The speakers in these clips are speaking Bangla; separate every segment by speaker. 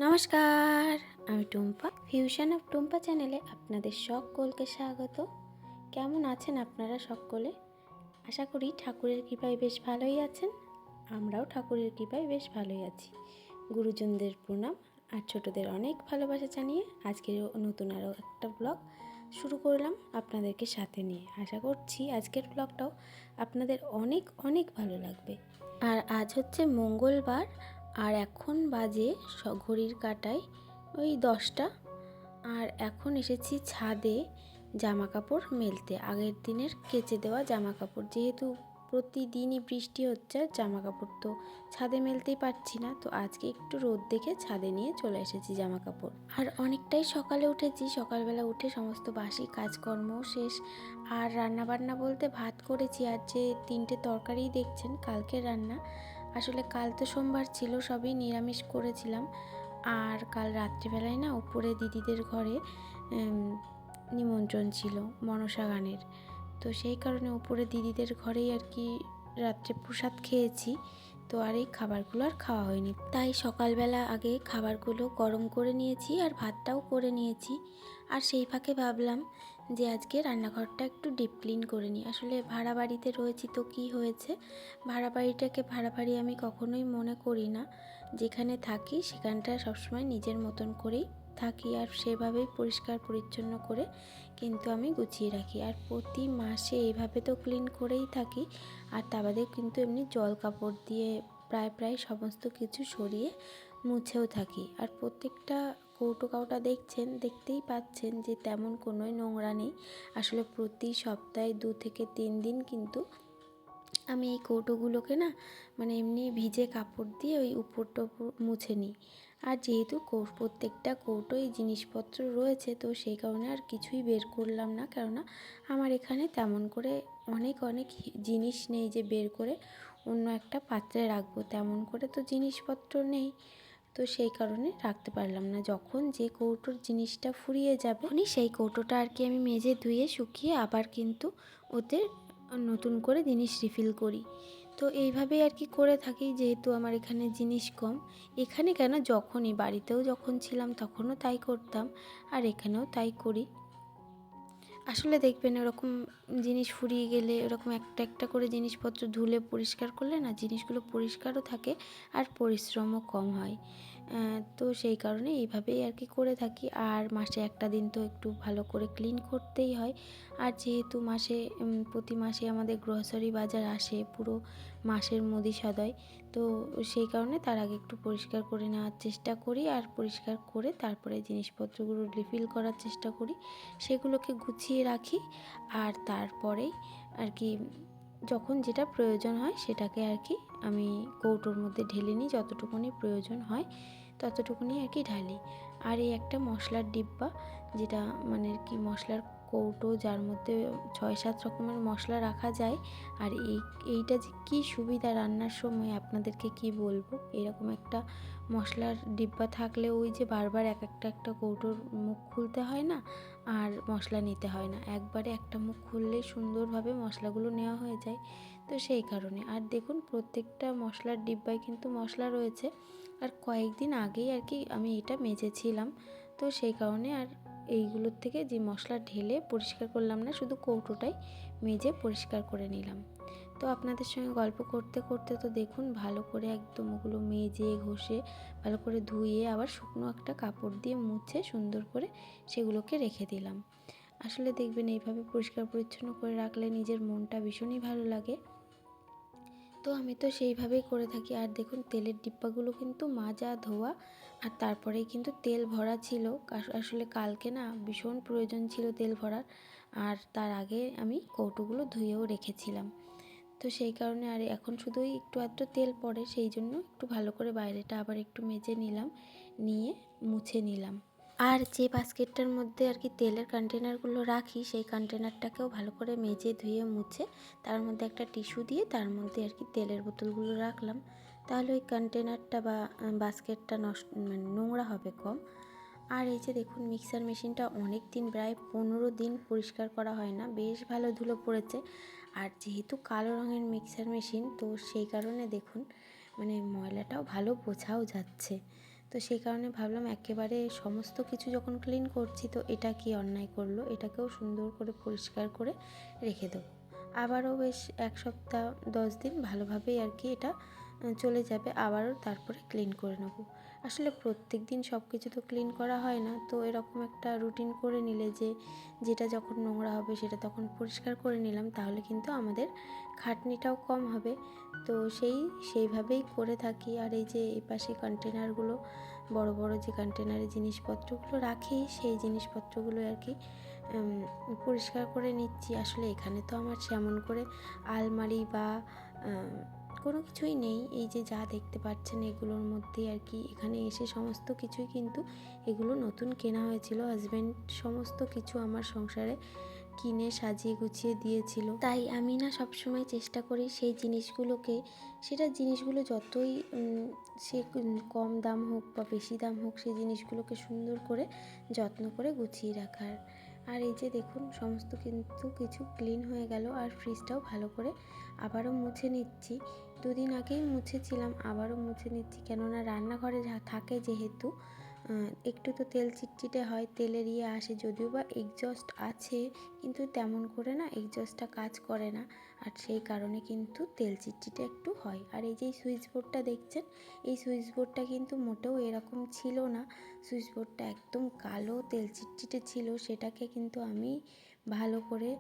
Speaker 1: নমস্কার, আমি টুম্পা। ফিউশন অফ টুম্পা চ্যানেলে আপনাদের সকলকে স্বাগত। কেমন আছেন আপনারা সকলে? আশা করি ঠাকুরের কৃপায় বেশ ভালোই আছেন। আমরাও ঠাকুরের কৃপায় বেশ ভালোই আছি। গুরুজনদের প্রণাম আর ছোটদের অনেক ভালোবাসা জানিয়ে আজকের নতুন আরও একটা ব্লগ শুরু করলাম আপনাদেরকে সাথে নিয়ে। আশা করছি আজকের ব্লগটাও আপনাদের অনেক অনেক ভালো লাগবে। আর আজ হচ্ছে মঙ্গলবার, আর এখন বাজে ঘড়ির কাঁটায় ওই 10টা। আর এখন এসেছি ছাদে জামা কাপড় মেলতে, আগের দিনের কেচে দেওয়া জামা কাপড়। যেহেতু প্রতিদিনই বৃষ্টি হচ্ছে, জামা কাপড় তো ছাদে মেলতেই পারছি না, তো আজকে একটু রোদ দেখে ছাদে নিয়ে চলে এসেছি জামা কাপড়। আর অনেকটাই সকালে উঠেছি, সকালবেলা উঠে সমস্ত বাসি কাজকর্ম শেষ। আর রান্না বান্না বলতে ভাত করেছি, আর যে 3টে তরকারি দেখছেন কালকের রান্না। আসলে কাল তো সোমবার ছিল, সবই নিরামিষ করেছিলাম। আর কাল রাত্রিবেলায় না উপরে দিদিদের ঘরে নিমন্ত্রণ ছিল মনসা গানের, তো সেই কারণে উপরে দিদিদের ঘরেই আর কি রাত্রে প্রসাদ খেয়েছি। তো আর এই খাবারগুলো আর খাওয়া হয়নি, তাই সকালবেলা আগে খাবারগুলো গরম করে নিয়েছি আর ভাতটাও করে নিয়েছি। আর সেই ফাঁকে ভাবলাম যে আজকে রান্নাঘরটা একটু ডিপ ক্লিন করে নিই। আসলে ভাড়া বাড়িতে রয়েছি তো কি হয়েছে, ভাড়া বাড়িটাকে ভাড়া বাড়ি আমি কখনোই মনে করি না। যেখানে থাকি সেখানটা সবসময় নিজের মতন করেই থাকি, আর সেভাবেই পরিষ্কার পরিচ্ছন্ন করে কিন্তু আমি গুছিয়ে রাখি। আর প্রতি মাসে এইভাবে তো ক্লিন করেই থাকি। আর তা বাদে কিন্তু এমনি জল কাপড় দিয়ে প্রায় সমস্ত কিছু সরিয়ে মুছেও থাকি। আর প্রত্যেকটা কৌটো কাউটা দেখতেই পাচ্ছেন যে তেমন কোনো নোংরা নেই। আসলে প্রতি সপ্তাহে 2 থেকে 3 দিন কিন্তু আমি এই কৌটোগুলোকে না মানে এমনি ভিজে কাপড় দিয়ে ওই উপর টুপর মুছে নিই। আর যেহেতু প্রত্যেকটা কৌটোয় জিনিসপত্র রয়েছে, তো সেই কারণে আর কিছুই বের করলাম না, কেননা আমার এখানে তেমন করে অনেক জিনিস নেই যে বের করে অন্য একটা পাত্রে রাখবো। তেমন করে তো জিনিসপত্র নেই, তো সেই কারণে রাখতে পারলাম না। যখন যে কৌটোর জিনিসটা ফুরিয়ে যাবে সেই কৌটোটা আর কি আমি মেজে ধুয়ে শুকিয়ে আবার কিন্তু ওতে নতুন করে জিনিস রিফিল করি। তো এইভাবেই আর কি করে থাকি, যেহেতু আমার এখানে জিনিস কম। এখানে কেন, যখনই বাড়িতেও যখন ছিলাম তখনও তাই করতাম, আর এখানেও তাই করি। আসলে দেখবেন ওরকম জিনিস ফুরিয়ে গেলে ওরকম একটা একটা করে জিনিসপত্র ধুলে পরিষ্কার করলে না জিনিসগুলো পরিষ্কারও থাকে আর পরিশ্রমও কম হয়। তো সেই কারণে এইভাবেই আর কি করে থাকি। আর মাসে একটা দিন তো একটু ভালো করে ক্লিন করতেই হয়। আর যেহেতু প্রতি মাসে আমাদের গ্রসারি বাজার আসে, পুরো মাসের মুদি সদাই, তো সেই কারণে তার আগে একটু পরিষ্কার করে নেওয়ার চেষ্টা করি। আর পরিষ্কার করে তারপরে জিনিসপত্রগুলো রিফিল করার চেষ্টা করি, সেগুলোকে গুছিয়ে রাখি। আর তারপরেই আর কি যখন যেটা প্রয়োজন হয় সেটাকে আর কি আমি কৌটোর মধ্যে ঢেলে নিই, যতটুকুনি প্রয়োজন হয় ততটুকুনি আর কি ঢালি। আর এই একটা মশলার ডিব্বা, যেটা মানে কি মশলার কৌটো, যার মধ্যে 6-7 রকমের মশলা রাখা যায়। আর এইটা যে কী সুবিধা রান্নার সময় আপনাদেরকে কি বলবো। এরকম একটা মশলার ডিব্বা থাকলে ওই যে বারবার একটা কৌটোর মুখ খুলতে হয় না, আর মশলা নিতে হয় না, একবারে একটা মুখ খুললেই সুন্দরভাবে মশলাগুলো নেওয়া হয়ে যায়। তো সেই কারণে আর দেখুন প্রত্যেকটা মশলার ডিব্বায় কিন্তু মশলা রয়েছে। আর কয়েকদিন আগেই আর কি আমি এটা মেজেছিলাম, তো সেই কারণে আর এইগুলোর থেকে যে মশলা ঢেলে পরিষ্কার করলাম না, শুধু কৌটোটাই মেজে পরিষ্কার করে নিলাম। তো আপনাদের সঙ্গে গল্প করতে করতে তো দেখুন ভালো করে একদম ওগুলো মেজে ঘষে ভালো করে ধুয়ে আবার শুকনো একটা কাপড় দিয়ে মুছে সুন্দর করে সেগুলোকে রেখে দিলাম। আসলে দেখবেন এইভাবে পরিষ্কার পরিচ্ছন্ন করে রাখলে নিজের মনটা ভীষণই ভালো লাগে। তো আমি তো সেইভাবেই করে থাকি। আর দেখুন তেলের ডিব্বাগুলো কিন্তু মাজা ধোয়া আর তারপরেই কিন্তু তেল ভরা ছিল। আসলে কালকে না ভীষণ প্রয়োজন ছিল তেল ভরার, আর তার আগে আমি কৌটোগুলো ধুয়েও রেখেছিলাম। তো সেই কারণে আর এখন শুধুই একটু আধটু তেল পড়ে, সেই জন্য একটু ভালো করে বাইরেটা আবার একটু মেজে নিলাম, নিয়ে মুছে নিলাম। আর যে বাস্কেটটার মধ্যে আর কি তেলের কন্টেনারগুলো রাখি, সেই কন্টেনারটাকেও ভালো করে মেজে ধুয়ে মুছে তার মধ্যে একটা টিস্যু দিয়ে তার মধ্যে আর কি তেলের বোতলগুলো রাখলাম। তাহলে ওই কন্টেনারটা বা বাস্কেটটা মানে নোংরা হবে কম। আর এই যে দেখুন মিক্সার মেশিনটা অনেক দিন, প্রায় 15 দিন পরিষ্কার করা হয় না, বেশ ভালো ধুলো পড়েছে। আর যেহেতু কালো রঙের মিক্সার মেশিন, তো সেই কারণে দেখুন মানে ময়লাটাও ভালো বোঝাও যাচ্ছে। তো সেই কারণে ভাবলাম একেবারে সমস্ত কিছু যখন ক্লিন করছি তো এটা কি অন্যায় করলো, এটাকেও সুন্দর করে পরিষ্কার করে রেখে দেবো। আবারও বেশ 1 সপ্তাহ 10 দিন ভালোভাবেই আর কি এটা চলে যাবে, আবারও তারপরে ক্লিন করে নেব। আসলে প্রত্যেক দিন সব কিছু তো ক্লিন করা হয় না, তো এরকম একটা রুটিন করে নিলে যে যেটা যখন নোংরা হবে সেটা তখন পরিষ্কার করে নিলাম, তাহলে কিন্তু আমাদের খাটনিটাও কম হবে। তো সেইভাবেই করে থাকি। আর এই যে এই পাশে কন্টেনারগুলো, বড় বড় যে কন্টেনারে জিনিসপত্রগুলো রাখি, সেই জিনিসপত্রগুলো আর কি পরিষ্কার করে নিচ্ছি। আসলে এখানে তো আমার সেমন করে আলমারি বা কোনো কিছুই নেই। এই যে যা দেখতে পাচ্ছেন এগুলোর মধ্যেই আর কি এখানে এসে সমস্ত কিছুই কিন্তু এগুলো নতুন কেনা হয়েছিল। হাজব্যান্ড সমস্ত কিছু আমার সংসারে কিনে সাজিয়ে গুছিয়ে দিয়েছিল, তাই আমি না সবসময় চেষ্টা করি সেই জিনিসগুলোকে, জিনিসগুলো যতই সে কম দাম হোক বা বেশি দাম হোক, সেই জিনিসগুলোকে সুন্দর করে যত্ন করে গুছিয়ে রাখার। আর এই যে দেখুন সমস্ত কিন্তু কিছু ক্লিন হয়ে গেল। আর ফ্রিজটাও ভালো করে আবারও মুছে নিচ্ছি। 2 দিন আগেই মুছেছিলাম, আবারও মুছে নিচ্ছি, কেননা রান্নাঘরে থাকে যেহেতু একটু তো তেল চিটচিটে হয়, তেলের আসে, যদিও বা এগজস্ট আছে কিন্তু তেমন করে না এগজস্টটা কাজ করে না, আর সেই কারণে কিন্তু তেল চিটচিটে একটু হয়। আর এই যে সুইচ বোর্ডটা দেখছেন, এই সুইচ বোর্ডটা কিন্তু মোটেও এরকম ছিল না। সুইচ বোর্ডটা একদম কালো তেল চিটচিটে ছিল, সেটাকে কিন্তু আমি ভালো করে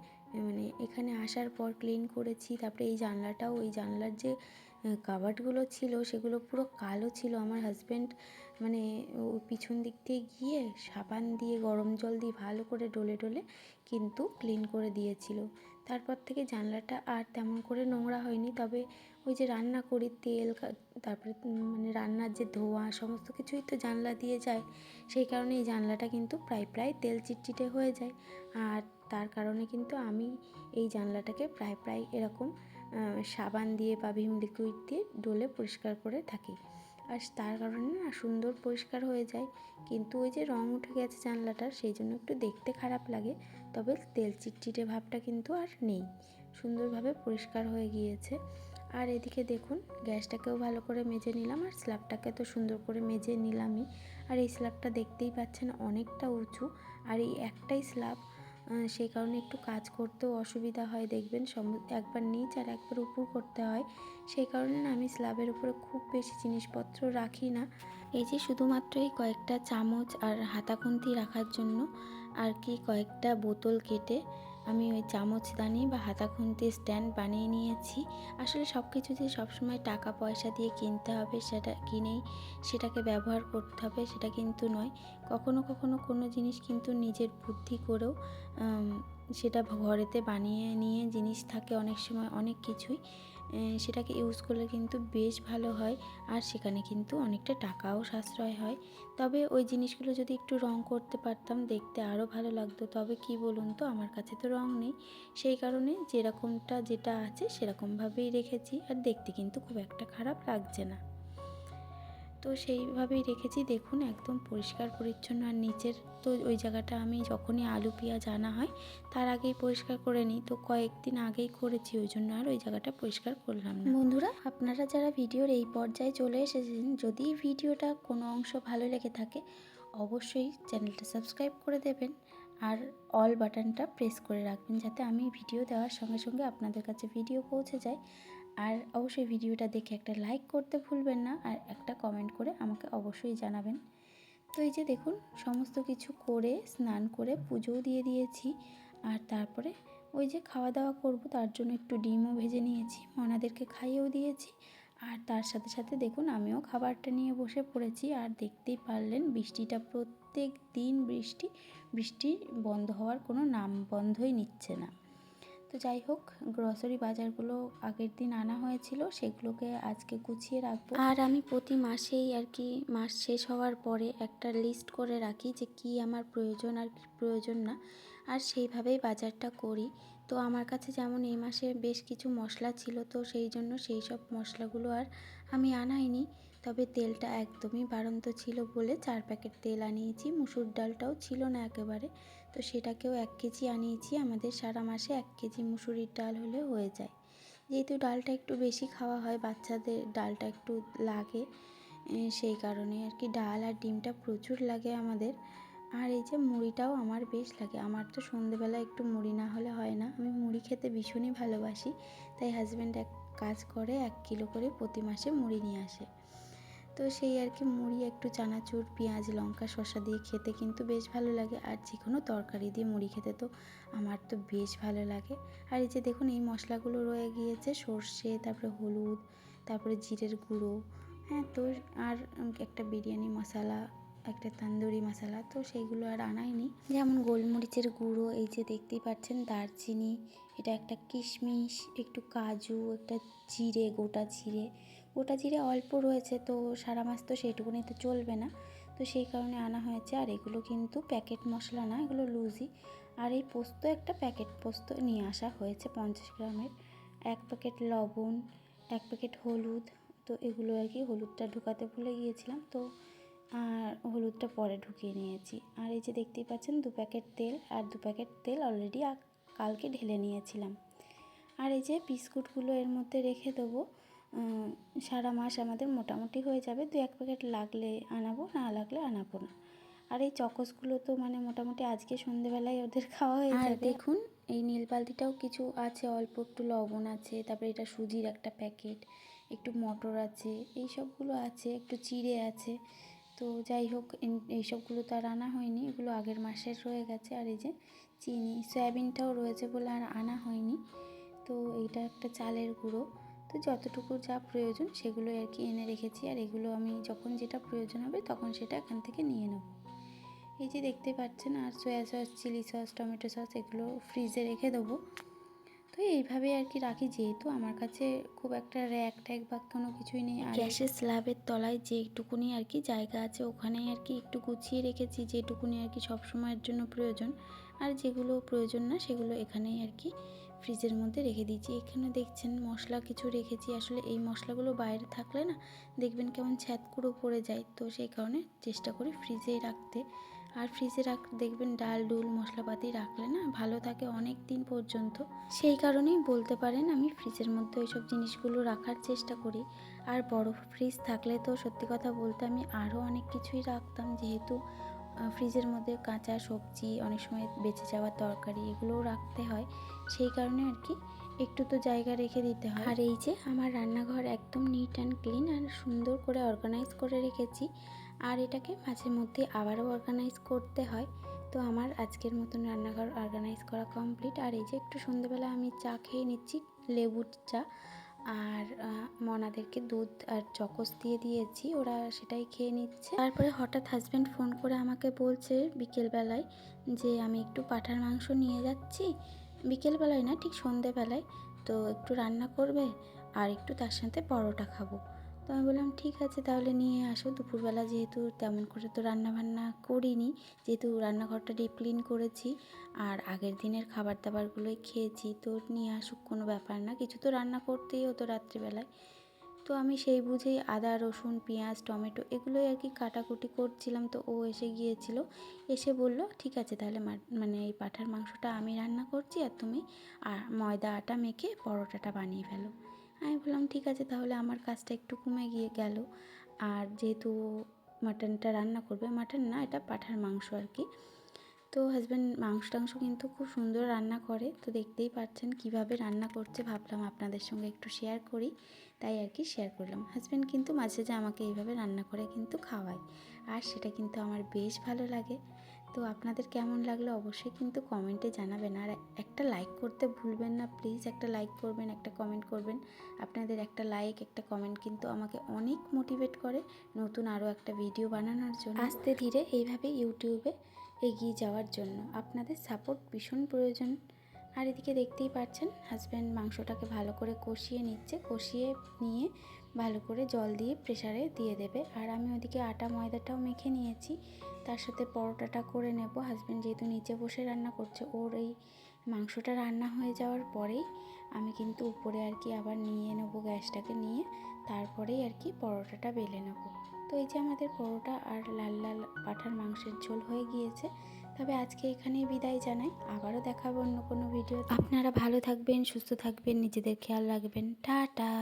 Speaker 1: মানে এখানে আসার পর ক্লিন করেছি। তারপরে এই জানলাটাও, এই জানলার যে কাবার্ডগুলো ছিল সেগুলো পুরো কালো ছিল। আমার হাজব্যান্ড মানে ওই পিছন দিক দিয়ে গিয়ে সাবান দিয়ে গরম জল দিয়ে ভালো করে ডলে ডলে কিন্তু ক্লিন করে দিয়েছিল। তারপর থেকে জানলাটা আর তেমন করে নোংরা হয়নি। তবে ওই যে রান্না করি তেল, তারপরে মানে রান্নার যে ধোঁয়া সমস্ত কিছুই তো জানলা দিয়ে যায়, সেই কারণে এই জানলাটা কিন্তু প্রায় তেল চিটচিটে হয়ে যায়। আর তার কারণে কিন্তু আমি এই জানলাটাকে প্রায় এরকম সাবান দিয়ে বা ভিম লিকুইড দিয়ে ডলে পরিষ্কার করে থাকি। আর তার কারণে না সুন্দর পরিষ্কার হয়ে যায়। কিন্তু ওই যে রং উঠে গেছে জানলাটার, সেই জন্য একটু দেখতে খারাপ লাগে, তবে তেল চিটচিটে ভাবটা কিন্তু আর নেই, সুন্দরভাবে পরিষ্কার হয়ে গিয়েছে। আর এদিকে দেখুন গ্যাসটাকেও ভালো করে মেজে নিলাম, আর স্ল্যাবটাকে তো সুন্দর করে মেজে নিলামই। আর এই স্ল্যাবটা দেখতেই পাচ্ছেন অনেকটা উঁচু, আর এই একটাই স্ল্যাব, সেই কারণে একটু কাজ করতেও অসুবিধা হয়। দেখবেন একবার নিচ আর একবার উপর করতে হয়, সেই কারণে না আমি স্ল্যাবের উপরে খুব বেশি জিনিসপত্র রাখি না। এই যে শুধুমাত্র এই কয়েকটা চামচ আর হাতাখুন্তি রাখার জন্য আর কি কয়েকটা বোতল কেটে আমি ওই চামচদানি বা হাতাখুন্তি স্ট্যান্ড বানিয়ে নিয়েছি। আসলে সব কিছু যে সবসময় টাকা পয়সা দিয়ে কিনতে হবে, সেটা কিনেই সেটাকে ব্যবহার করতে হবে সেটা কিন্তু নয়। কখনো কখনো কোনো জিনিস কিন্তু নিজের বুদ্ধি করেও সেটা ঘরেতে বানিয়ে নিয়ে জিনিস থাকে অনেক সময় অনেক কিছুই, সেটাকে ইউজ করলে কিন্তু বেশ ভালো হয়, আর সেখানে কিন্তু অনেকটা টাকাও সাশ্রয় হয়। তবে ওই জিনিসগুলো যদি একটু রং করতে পারতাম দেখতে আরও ভালো লাগতো। তবে কি বলুন তো, আমার কাছে তো রং নেই, সেই কারণে যেটা আছে সেরকমভাবেই রেখেছি, আর দেখতে কিন্তু খুব একটা খারাপ লাগছে না। তো সেইভাবেই রেখেছি। দেখুন একদম পরিষ্কার পরিচ্ছন্ন। আর নিচের তো ওই জায়গাটা আমি যখনই আলু পেঁয়াজ আনা হয় তার আগেই পরিষ্কার করে নিই, তো কয়েকদিন আগেই করেছি, ওই জন্য আর ওই জায়গাটা পরিষ্কার করলাম না। বন্ধুরা, আপনারা যারা ভিডিওর এই পর্যায়ে চলে এসেছেন, যদি ভিডিওটা কোনো অংশ ভালো লেগে থাকে অবশ্যই চ্যানেলটা সাবস্ক্রাইব করে দেবেন, আর অল বাটনটা প্রেস করে রাখবেন, যাতে আমি ভিডিও দেওয়ার সঙ্গে সঙ্গে আপনাদের কাছে ভিডিও পৌঁছে যায়। আর অবশ্যই ভিডিওটা দেখে একটা লাইক করতে ভুলবেন না, আর একটা কমেন্ট করে আমাকে অবশ্যই জানাবেন। তো এই যে দেখুন সমস্ত কিছু করে স্নান করে পুজোও দিয়ে দিয়েছি, আর তারপরে ওই যে খাওয়া দাওয়া করব তার জন্য একটু ডিমও ভেজে নিয়েছি, মনাদেরকে খাইয়েও দিয়েছি, আর তার সাথে সাথে দেখুন আমিও খাবারটা নিয়ে বসে পড়েছি। আর দেখতেই পারলেন বৃষ্টিটা, প্রত্যেক দিন বৃষ্টি বন্ধ হওয়ার কোনো নাম বন্ধই নিচ্ছে না। তো যাই হোক, গ্রসারি বাজারগুলো আগের দিন আনা হয়েছিল, সেগুলোকে আজকে গুছিয়ে রাখবো। আর আমি প্রতি মাসেই আর কি মাস শেষ হওয়ার পরে একটা লিস্ট করে রাখি যে কি আমার প্রয়োজন আর কি প্রয়োজন না, আর সেইভাবেই বাজারটা করি। তো আমার কাছে যেমন এই মাসে বেশ কিছু মশলা ছিল, তো সেই জন্য সেই সব মশলাগুলো আর আমি আনাইনি। তবে তেলটা একদমই বাড়ন্ত ছিল বলে 4 প্যাকেট তেল আনিয়েছি। মুসুর ডালটাও ছিল না একেবারে, তো সেটাকেও 1 কেজি আনিয়েছি। আমাদের সারা মাসে 1 কেজি মুসুরির ডাল হলে হয়ে যায়, যেহেতু ডালটা একটু বেশি খাওয়া হয়, বাচ্চাদের ডালটা একটু লাগে, সেই কারণে আর কি ডাল আর ডিমটা প্রচুর লাগে আমাদের। আর এই যে মুড়িটাও আমার বেশ লাগে, আমার তো সন্ধেবেলা একটু মুড়ি না হলে হয় না, আমি মুড়ি খেতে ভীষণই ভালোবাসি। তাই হাজব্যান্ড এক কাজ করে 1 কিলো করে প্রতি মাসে মুড়ি নিয়ে আসে। তো সেই আর কি মুড়ি একটু চানাচুর, পেঁয়াজ, লঙ্কা, শসা দিয়ে খেতে কিন্তু বেশ ভালো লাগে। আর যে কোনো তরকারি দিয়ে মুড়ি খেতে তো আমার তো বেশ ভালো লাগে। আর এই যে দেখুন এই মশলাগুলো রয়ে গিয়েছে, সর্ষে, তারপরে হলুদ, তারপরে জিরের গুঁড়ো, হ্যাঁ, তো আর একটা বিরিয়ানি মশলা, একটা তন্দুরি মশলা, তো সেইগুলো আর আনাইনি। যেমন গোলমরিচের গুঁড়ো, এই যে দেখতেই পাচ্ছেন, দারচিনি, এটা একটা কিশমিশ, একটু কাজু, একটা জিরে, গোটা জিরে অল্প রয়েছে, তো সারা মাস তো সেইটুকুনি তো চলবে না, তো সেই কারণে আনা হয়েছে। আর এগুলো কিন্তু প্যাকেট মশলা না, এগুলো লুজি। আর এই পোস্ত, একটা প্যাকেট পোস্ত নিয়ে আসা হয়েছে 50 গ্রামের, 1 প্যাকেট লবণ, 1 প্যাকেট হলুদ, তো এগুলো আর কি হলুদটা ঢুকাতে ভুলে গিয়েছিলাম, তো আর হলুদটা পরে ঢুকিয়ে নিয়েছি। আর এই যে দেখতেই পাচ্ছেন 2 প্যাকেট তেল, আর 2 প্যাকেট তেল অলরেডি কালকে ঢেলে নিয়েছিলাম। আর এই যে বিস্কুটগুলো এর মধ্যে রেখে দেবো, সারা মাস আমাদের মোটামুটি হয়ে যাবে। 2-1 প্যাকেট লাগলে আনাবো, না লাগলে আনাবো না। আর এই চকোসগুলো তো মানে মোটামুটি আজকে সন্ধেবেলায় ওদের খাওয়া হয়ে যাবে। আর দেখুন এই নীল বালতিটাও কিছু আছে, অল্প একটু লবণ আছে, তারপরে এটা সুজির একটা প্যাকেট, একটু মটর আছে, এই সবগুলো আছে, একটু চিড়ে আছে। তো যাই হোক, এইসবগুলো তো আর আনা হয়নি, এগুলো আগের মাসের রয়ে গেছে। আর এই যে চিনি, সয়াবিনটাও রয়েছে বলে আর আনা হয়নি। তো এইটা একটা চালের গুঁড়ো, তো যতটুকু যা প্রয়োজন সেগুলো আর কি এনে রেখেছি। আর এগুলো আমি যখন যেটা প্রয়োজন হবে তখন সেটা এখান থেকে নিয়ে নেব। এই যে দেখতে পাচ্ছেন, আর soya sauce, chilli sauce, tomato sauce, এগুলো ফ্রিজে রেখে দেবো। তো এইভাবে আর কি রাখি, যেহেতু আমার কাছে খুব একটা র্যাক ট্যাক বা কোনো কিছুই নেই। আর গ্যাসের স্ল্যাবের তলায় যেটুকুনি আর কি জায়গা আছে, ওখানেই আর কি একটু গুছিয়ে রেখেছি, যেটুকুনি আর কি সবসময়ের জন্য প্রয়োজন। আর যেগুলো প্রয়োজন না সেগুলো এখানেই আর কি ফ্রিজের মধ্যে রেখে দিয়েছি। এখানে দেখছেন মশলা কিছু রেখেছি, আসলে এই মশলাগুলো বাইরে থাকলে না দেখবেন কেমন ছ্যাঁতকুড়ো পড়ে যায়, তো সেই কারণে চেষ্টা করি ফ্রিজেই রাখতে। আর ফ্রিজে দেখবেন ডাল ডুল মশলাপাতি রাখলে না ভালো থাকে অনেক দিন পর্যন্ত, সেই কারণেই বলতে পারেন আমি ফ্রিজের মধ্যে ওইসব জিনিসগুলো রাখার চেষ্টা করি। আর বড় ফ্রিজ থাকলে তো সত্যি কথা বলতে আমি আরও অনেক কিছুই রাখতাম, যেহেতু ফ্রিজের মধ্যে কাঁচা সবজি, অনেক সময় বেঁচে যাওয়া তরকারি, এগুলোও রাখতে হয়, সেই কারণে আর কি একটু তো জায়গা রেখে দিতে হয়। আর এই যে আমার রান্নাঘর একদম নিট অ্যান্ড ক্লিন আর সুন্দর করে অর্গানাইজ করে রেখেছি, আর এটাকে মাঝে মধ্যে আবারও অর্গানাইজ করতে হয়। তো আমার আজকের মতন রান্নাঘর অর্গানাইজ করা কমপ্লিট। আর এই যে একটু সন্ধ্যেবেলা আমি চা খেয়ে নিচ্ছি, লেবুর চা, আর মনাদেরকে দুধ আর চকোস দিয়ে দিয়েছি, ওরা সেটাই খেয়ে নিচ্ছে। তারপরে হঠাৎ হাজব্যান্ড ফোন করে আমাকে বলছে বিকেলবেলায় যে আমি একটু পাঁঠার মাংস নিয়ে যাচ্ছি, বিকেলবেলায় না ঠিক সন্ধেবেলায়, তো একটু রান্না করবে আর একটু তার সাথে পরোটা খাবো। তো আমি বললাম ঠিক আছে তাহলে নিয়ে আসো। দুপুরবেলা যেহেতু তেমন করে তো রান্নাবান্না করিনি, যেহেতু রান্নাঘরটা ডিপ ক্লিন করেছি আর আগের দিনের খাবার দাবারগুলোই খেয়েছি, তো নিয়ে আসুক কোনো ব্যাপার না, কিছু তো রান্না করতেই হতো রাত্রিবেলায়। তো আমি সেই বুঝেই আদা, রসুন, পেঁয়াজ, টমেটো এগুলোই আর কি কাটাকুটি করছিলাম। তো ও এসে গিয়েছিল, এসে বলল ঠিক আছে তাহলে মানে এই পাঁঠার মাংসটা আমি রান্না করছি আর তুমি ময়দা আটা মেখে পরোটাটা বানিয়ে ফেলো। আমি বললাম ঠিক আছে, তাহলে আমার কাজটা একটু কমে গিয়ে গেল। আর যেহেতু মাটনটা রান্না করবে, মাটন না এটা পাঁঠার মাংস আর কি, তো হাজব্যান্ড মাংস টাংস কিন্তু খুব সুন্দর রান্না করে, তো দেখতেই পাচ্ছেন কিভাবে রান্না করছে, ভাবলাম আপনাদের সঙ্গে একটু শেয়ার করি, তাই আর কি শেয়ার করলাম। হাজব্যান্ড কিন্তু মাঝে যে আমাকে এইভাবে রান্না করে কিন্তু খাওয়ায়, আর সেটা কিন্তু আমার বেশ ভালো লাগে। তো আপনাদের কেমন লাগলো অবশ্যই কিন্তু কমেন্টে জানাবেন, আর একটা লাইক করতে ভুলবেন না প্লিজ, একটা লাইক করবেন, একটা কমেন্ট করবেন। আপনাদের একটা লাইক, একটা কমেন্ট কিন্তু আমাকে অনেক মোটিভেট করে নতুন আরও একটা ভিডিও বানানোর জন্য, আস্তে ধীরে এইভাবে ইউটিউবে এগিয়ে যাওয়ার জন্য আপনাদের সাপোর্ট ভীষণ প্রয়োজন। আর এদিকে দেখতেই পাচ্ছেন হাজব্যান্ড মাংসটাকে ভালো করে কষিয়ে নিচ্ছে, কষিয়ে নিয়ে ভালো করে জল দিয়ে প্রেসারে দিয়ে দেবে। আর আমি ওদিকে আটা ময়দাটাও মেখে নিয়েছি, তার সাথে পরোটাটা করে নেব। হাজব্যান্ড যেহেতু নিচে বসে রান্না করছে, ওর এই মাংসটা রান্না হয়ে যাওয়ার পরেই আমি কিন্তু উপরে আর কি আবার নিয়ে নেব, গ্যাসটাকে নিয়ে তারপরেই আর কি পরোটাটা বেলে নেব। তো এই যে আমাদের পরোটা আর লাল লাল পাঁঠার মাংসের ঝোল হয়ে গিয়েছে। তবে আজকে এখানেই বিদায় জানাই, আবারও দেখাবো অন্য কোনো ভিডিও। আপনারা ভালো থাকবেন, সুস্থ থাকবেন, নিজেদের খেয়াল রাখবেন, টাটা।